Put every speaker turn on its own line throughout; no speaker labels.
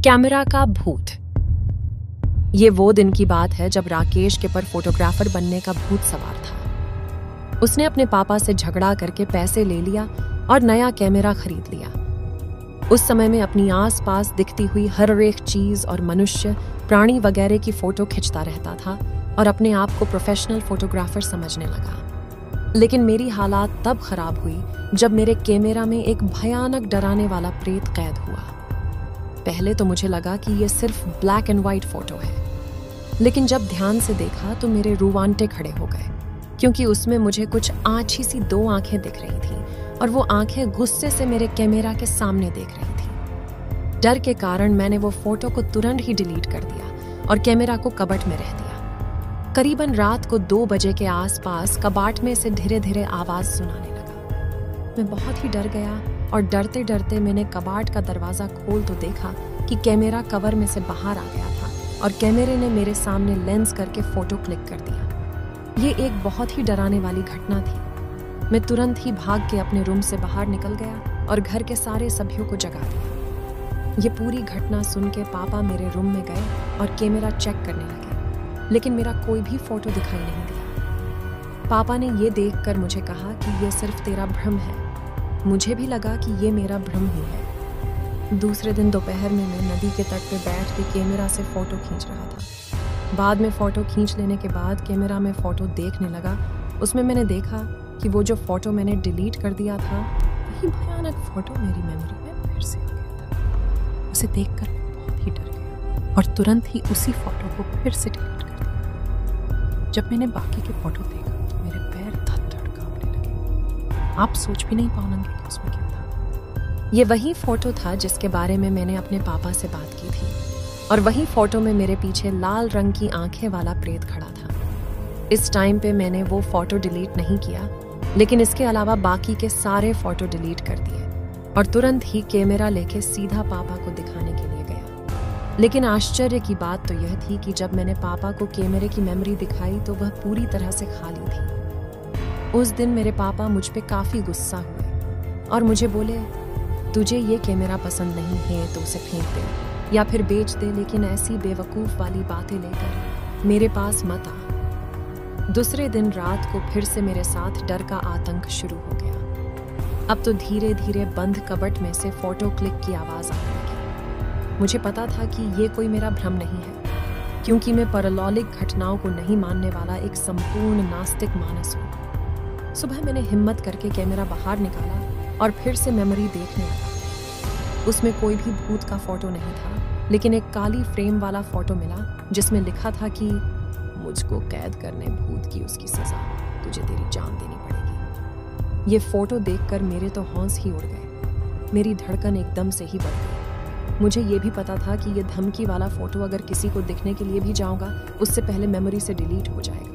Camera का भूत। ये वो दिन की बात है जब राकेश के पर फोटोग्राफर बनने का भूत सवार था। उसने अपने पापा से झगड़ा करके पैसे ले लिया और नया कैमरा खरीद लिया। उस समय में अपनी आसपास दिखती हुई हर एक चीज और मनुष्य, प्राणी वगैरह की फोटो खिंचता रहता था और अपने आप को प्रोफेशनल फोटोग्राफर समझने लगा। लेकिन मेरी हालात तब खराब हुई जब मेरे कैमरा में एक भयानक डराने वाला प्रेत कैद हुआ। पहले तो मुझे लगा कि ये सिर्फ ब्लैक एंड व्हाइट फोटो है, लेकिन जब ध्यान से देखा तो मेरे रूवांटे खड़े हो गए, क्योंकि उसमें मुझे कुछ आछी सी दो आंखें दिख रही थी और वो आंखें गुस्से से मेरे कैमरा के सामने देख रही थी। डर के कारण मैंने वो फोटो को तुरंत ही डिलीट कर दिया और कैमरा को कबर्ड में रख दिया। करीबन रात को 2 बजे के आसपास कबाट में से धीरे धीरे आवाज सुनाने लगा। मैं बहुत ही डर गया और डरते डरते मैंने कबाट का दरवाजा खोल तो देखा कि कैमरा कवर में से बाहर आ गया था और कैमरे ने मेरे सामने लेंस करके फोटो क्लिक कर दिया। ये एक बहुत ही डराने वाली घटना थी। मैं तुरंत ही भाग के अपने रूम से बाहर निकल गया और घर के सारे सभ्यों को जगा दिया। ये पूरी घटना सुन के पापा मेरे रूम में गए और कैमरा चेक करने लगे, लेकिन मेरा कोई भी फोटो दिखाई नहीं दिया। पापा ने ये देखकर मुझे कहा कि ये सिर्फ तेरा भ्रम है। मुझे भी लगा कि ये मेरा भ्रम ही है। दूसरे दिन दोपहर में मैं नदी के तट पे बैठ के कैमरा से फोटो खींच रहा था। बाद में फोटो खींच लेने के बाद कैमरा में फोटो देखने लगा। उसमें मैंने देखा कि वो जो फोटो मैंने डिलीट कर दिया था, वही भयानक फोटो मेरी मेमोरी में फिर से आ गया था। उसे देखकर मैं बहुत ही डर गया और तुरंत ही उसी फोटो को फिर से डिलीट कर दिया। जब मैंने बाकी के फोटो देखा तो मेरे पैर धड़-धड़ कांपने लगे। आप सोच भी नहीं पाओगे कि उसमें क्या था। ये वही फोटो था जिसके बारे में मैंने अपने पापा से बात की थी, और वही फोटो में मेरे पीछे लाल रंग की आंखें वाला प्रेत खड़ा था। इस टाइम पे मैंने वो फोटो डिलीट नहीं किया, लेकिन इसके अलावा बाकी के सारे फोटो डिलीट कर दिए और तुरंत ही कैमरा लेके सीधा पापा को दिखाने के लिए गया। लेकिन आश्चर्य की बात तो यह थी कि जब मैंने पापा को कैमरे की मेमोरी दिखाई तो वह पूरी तरह से खाली थी। उस दिन मेरे पापा मुझ पे काफी गुस्सा हुए और मुझे बोले, तुझे ये कैमरा पसंद नहीं है तो उसे फेंक दे या फिर बेच दे, लेकिन ऐसी बेवकूफ वाली बातें लेकर मेरे पास मत आ। दूसरे दिन रात को फिर से मेरे साथ डर का आतंक शुरू हो गया। अब तो धीरे धीरे बंद कबट में से फोटो क्लिक की आवाज आने लगी। मुझे पता था कि ये कोई मेरा भ्रम नहीं है, क्योंकि मैं पारलौकिक घटनाओं को नहीं मानने वाला एक संपूर्ण नास्तिक मानस हूँ। सुबह मैंने हिम्मत करके कैमरा बाहर निकाला और फिर से मेमोरी देखने लगा। उसमें कोई भी भूत का फोटो नहीं था, लेकिन एक काली फ्रेम वाला फोटो मिला जिसमें लिखा था कि मुझको कैद करने भूत की उसकी सजा, तुझे तेरी जान देनी पड़ेगी। ये फोटो देखकर मेरे तो होंश ही उड़ गए। मेरी धड़कन एकदम से ही बढ़ गई। मुझे ये भी पता था कि ये धमकी वाला फोटो अगर किसी को दिखने के लिए भी जाऊंगा, उससे पहले मेमोरी से डिलीट हो जाएगा।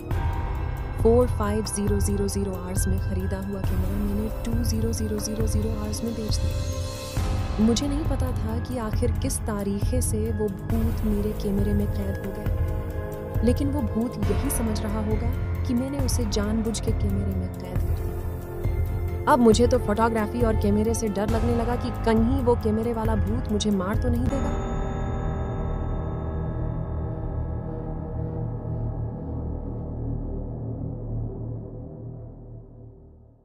45000 आवर्स में खरीदा हुआ कैमरा मैंने 20000 आवर्स में बेच दिया। मुझे नहीं पता था कि आखिर किस तारीखे से वो भूत मेरे कैमरे में कैद हो गया, लेकिन वो भूत यही समझ रहा होगा कि मैंने उसे जानबूझ के कैमरे में कैद कर दिया। अब मुझे तो फोटोग्राफी और कैमरे से डर लगने लगा कि कहीं वो कैमरे वाला भूत मुझे मार तो नहीं देगा।